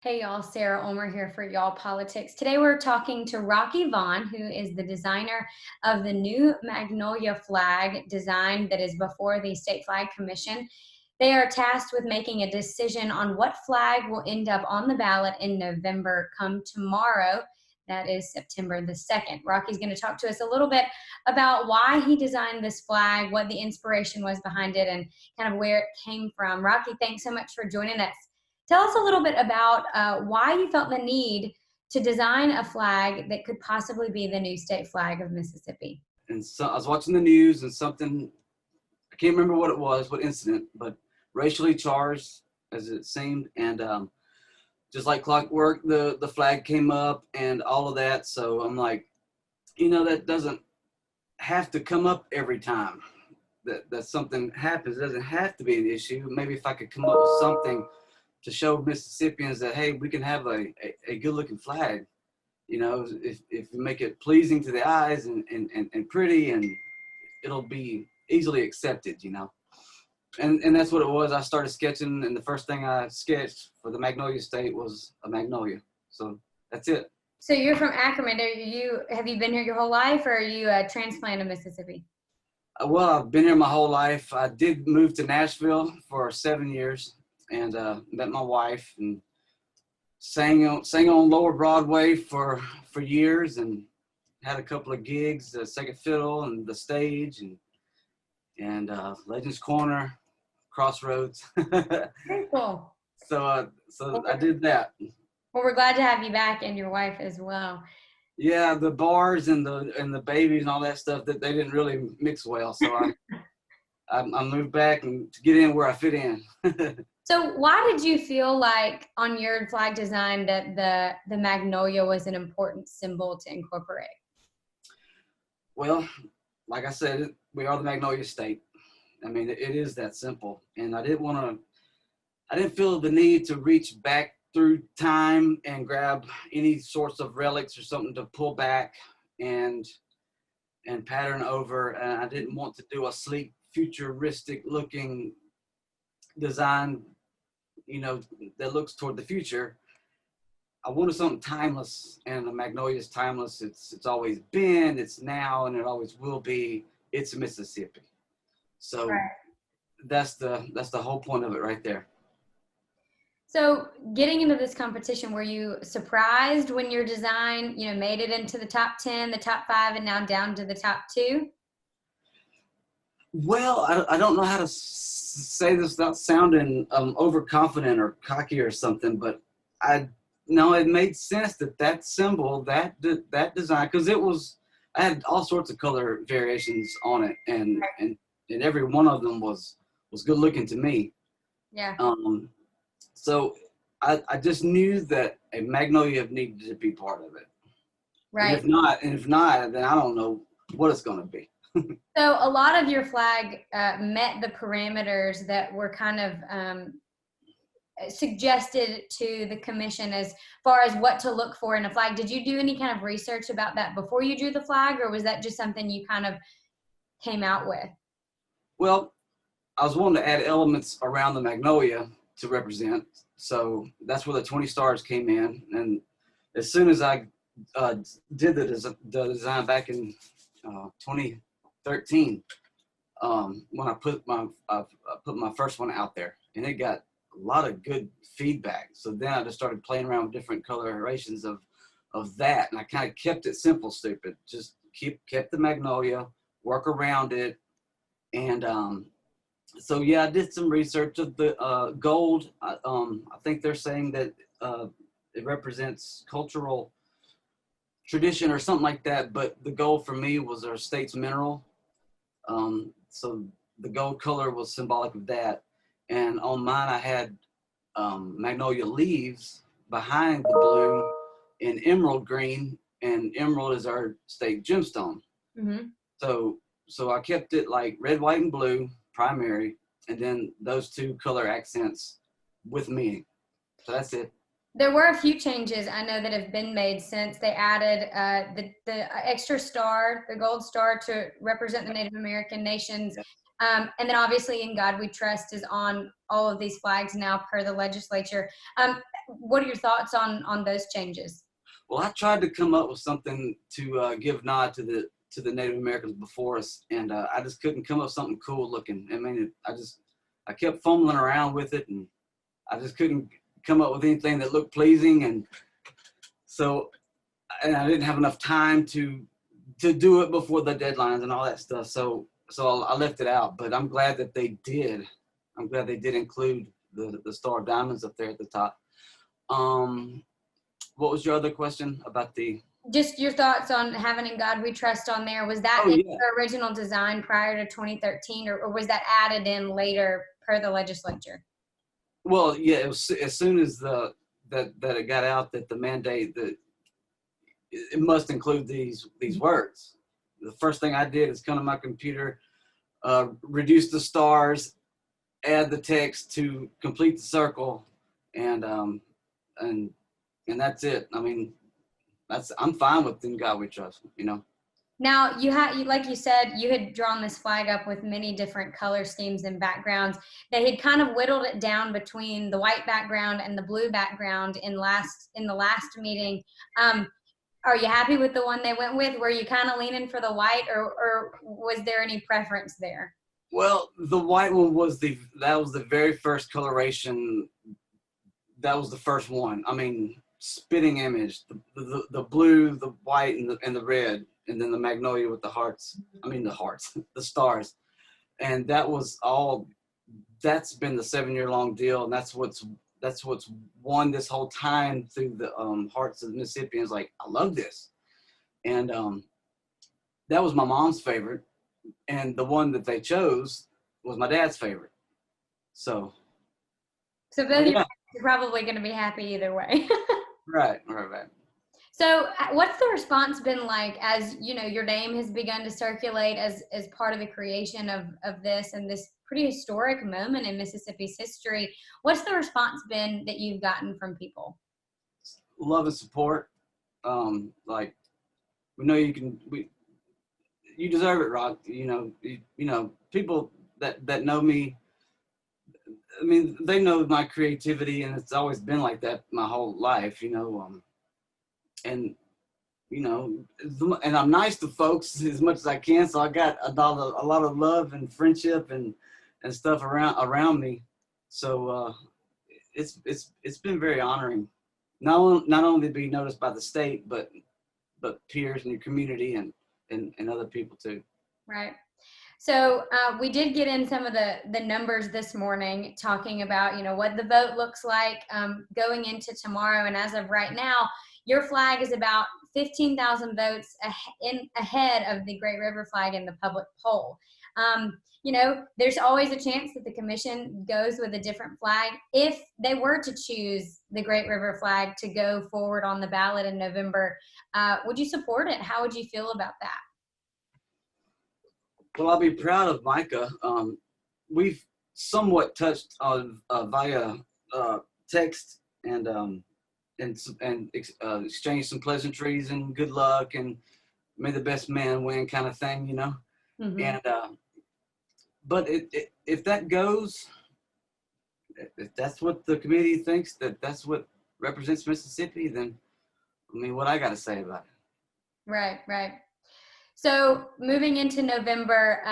Hey y'all, Sarah Ulmer here for Y'all Politics. Today we're talking to Rocky Vaughan, who is the designer of the new Magnolia flag design that is before the State Flag Commission. They are tasked with making a decision on what flag will end up on the ballot in November come tomorrow. That is September the 2nd. Rocky's going to talk to us a little bit about why he designed this flag, what the inspiration was behind it, and kind of where it came from. Rocky, thanks so much for joining us. Tell us a little bit about why you felt the need to design a flag that could possibly be the new state flag of Mississippi. And so I was watching the news and something, I can't remember what it was, what incident, but racially charged as it seemed. And just like clockwork, the flag came up and all of that. So I'm like, that doesn't have to come up every time that something happens. It doesn't have to be an issue. Maybe if I could come up with something to show Mississippians that, hey, we can have a good looking flag, if we make it pleasing to the eyes and pretty, and it'll be easily accepted, And that's what it was. I started sketching, and the first thing I sketched for the Magnolia State was a magnolia. So that's it. So you're from Ackerman. Have you been here your whole life, or are you a transplant of Mississippi? Well, I've been here my whole life. I did move to Nashville for 7 years. And met my wife and sang on Lower Broadway for years, and had a couple of gigs, the second fiddle and the stage, and Legends Corner, Crossroads. Very cool. So I did that. Well, we're glad to have you back, and your wife as well. Yeah, the bars and the babies and all that stuff, that they didn't really mix well. So I moved back and to get in where I fit in. So why did you feel like on your flag design that the magnolia was an important symbol to incorporate? Well, like I said, we are the Magnolia State. I mean, it is that simple. And I didn't feel the need to reach back through time and grab any sorts of relics or something to pull back and pattern over. And I didn't want to do a sleek, futuristic looking design, that looks toward the future. I wanted something timeless, and the magnolia is timeless. It's always been, it's now, and it always will be. It's Mississippi. So right. That's the whole point of it right there. So getting into this competition, were you surprised when your design, made it into the top 10, the top 5, and now down to the top 2? Well, I don't know how to say this without sounding overconfident or cocky or something, but it made sense that symbol, that design, because I had all sorts of color variations on it, and every one of them was good looking to me. Yeah. So I just knew that a magnolia needed to be part of it. Right. And if not, then I don't know what it's going to be. So a lot of your flag met the parameters that were kind of suggested to the commission as far as what to look for in a flag. Did you do any kind of research about that before you drew the flag, or was that just something you kind of came out with? Well, I was wanting to add elements around the magnolia to represent. So that's where the 20 stars came in. And as soon as I did the design back in 2013, when I put my first one out there, and it got a lot of good feedback. So then I just started playing around with different colorations of that, and I kind of kept it simple, stupid. Just kept the magnolia, work around it, and so yeah, I did some research of the gold. I think they're saying that it represents cultural tradition or something like that, but the gold for me was our state's mineral. So the gold color was symbolic of that. And on mine, I had magnolia leaves behind the bloom in emerald green, and emerald is our state gemstone. Mm-hmm. So I kept it like red, white, and blue primary, and then those two color accents with meaning. So that's it. There were a few changes I know that have been made since they added the extra star, the gold star, to represent the Native American nations. Yeah. And then obviously In God We Trust is on all of these flags now per the legislature. what are your thoughts on those changes? Well, I tried to come up with something to give nod to the Native Americans before us, and I just couldn't come up with something cool looking. I mean, I kept fumbling around with it, and I just couldn't come up with anything that looked pleasing, and I didn't have enough time to do it before the deadlines and all that stuff. So I left it out, but I'm glad that they did. I'm glad they did include the Star of Diamonds up there at the top. What was your other question about the? Just your thoughts on having "In God We Trust" on there. Was that Oh in yeah. your original design prior to 2013, or was that added in later per the legislature? Well, yeah. It was as soon as that it got out that the mandate that it must include these words. The first thing I did is come to my computer, reduce the stars, add the text to complete the circle, and and that's it. I mean, I'm fine with "In God We Trust." Now like you said, you had drawn this flag up with many different color schemes and backgrounds. They had kind of whittled it down between the white background and the blue background in the last meeting. Are you happy with the one they went with? Were you kind of leaning for the white, or was there any preference there? Well, the white one was the very first coloration. That was the first one. I mean, spitting image. The blue, the white, and the red, and then the magnolia with the hearts. I mean, the hearts, the stars, and that was all. That's been the 7-year long deal, and that's what's won this whole time through the hearts of the Mississippians. Like, I love this, and that was my mom's favorite, and the one that they chose was my dad's favorite. So Both of you yeah, are probably going to be happy either way. right. So what's the response been like as, your name has begun to circulate as part of the creation of this and this pretty historic moment in Mississippi's history? What's the response been that you've gotten from people? Love and support. Like, we know you deserve it, Rock. People that know me, I mean, they know my creativity, and it's always been like that my whole life, and and I'm nice to folks as much as I can. So I got a lot of love and friendship and stuff around me. So it's been very honoring, not only to be noticed by the state, but peers in your community and other people too. Right. So we did get in some of the numbers this morning, talking about what the vote looks like going into tomorrow. And as of right now, your flag is about 15,000 votes ahead of the Great River flag in the public poll. There's always a chance that the commission goes with a different flag. If they were to choose the Great River flag to go forward on the ballot in November, would you support it? How would you feel about that? Well, I'll be proud of Micah. We've somewhat touched on via text and exchanged some pleasantries and good luck and may the best man win kind of thing, Mm-hmm. And but if that goes, if that's what the committee thinks that's what represents Mississippi, then I mean, what I got to say about it? Right. So moving into November,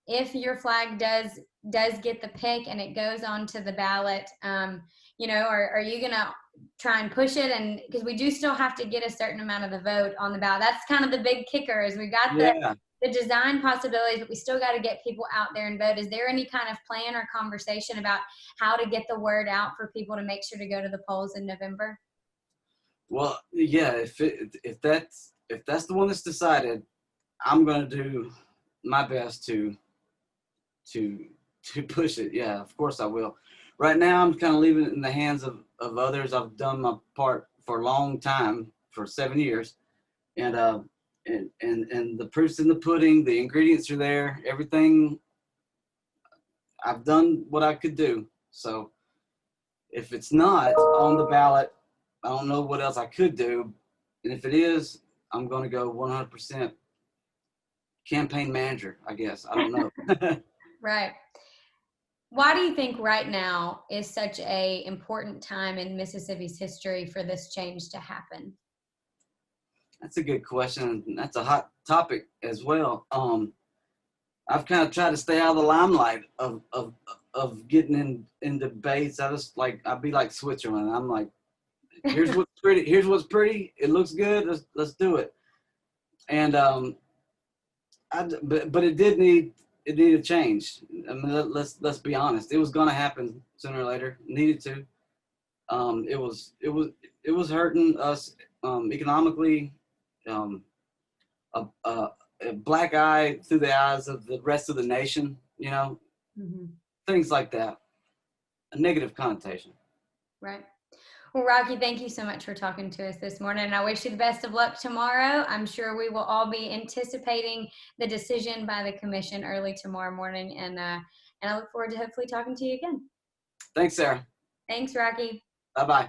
if your flag does get the pick and it goes onto the ballot, are you gonna try and push it? And because we do still have to get a certain amount of the vote on the ballot, that's kind of the big kicker. Is we got the design possibilities, but we still got to get people out there and vote. Is there any kind of plan or conversation about how to get the word out for people to make sure to go to the polls in November? Well, yeah, if that's the one that's decided, I'm going to do my best to push it. Yeah, of course I will. Right now, I'm kind of leaving it in the hands of others. I've done my part for a long time, for 7 years, and the proof's in the pudding. The ingredients are there. Everything. I've done what I could do. So if it's not on the ballot, I don't know what else I could do. And if it is, I'm going to go 100% campaign manager, I guess. I don't know. Right. Why do you think right now is such a important time in Mississippi's history for this change to happen? That's a good question. That's a hot topic as well. I've kind of tried to stay out of the limelight of getting in debates. I'd be like Switzerland. I'm like, here's what's pretty. Here's what's pretty. It looks good. Let's do it. And but it needed change. I mean, let's be honest. It was going to happen sooner or later. It needed to. It was hurting us economically. Um, a black eye through the eyes of the rest of the nation. Hmm. Things like that. A negative connotation. Right. Well, Rocky, thank you so much for talking to us this morning. And I wish you the best of luck tomorrow. I'm sure we will all be anticipating the decision by the commission early tomorrow morning. And I look forward to hopefully talking to you again. Thanks, Sarah. Thanks, Rocky. Bye bye.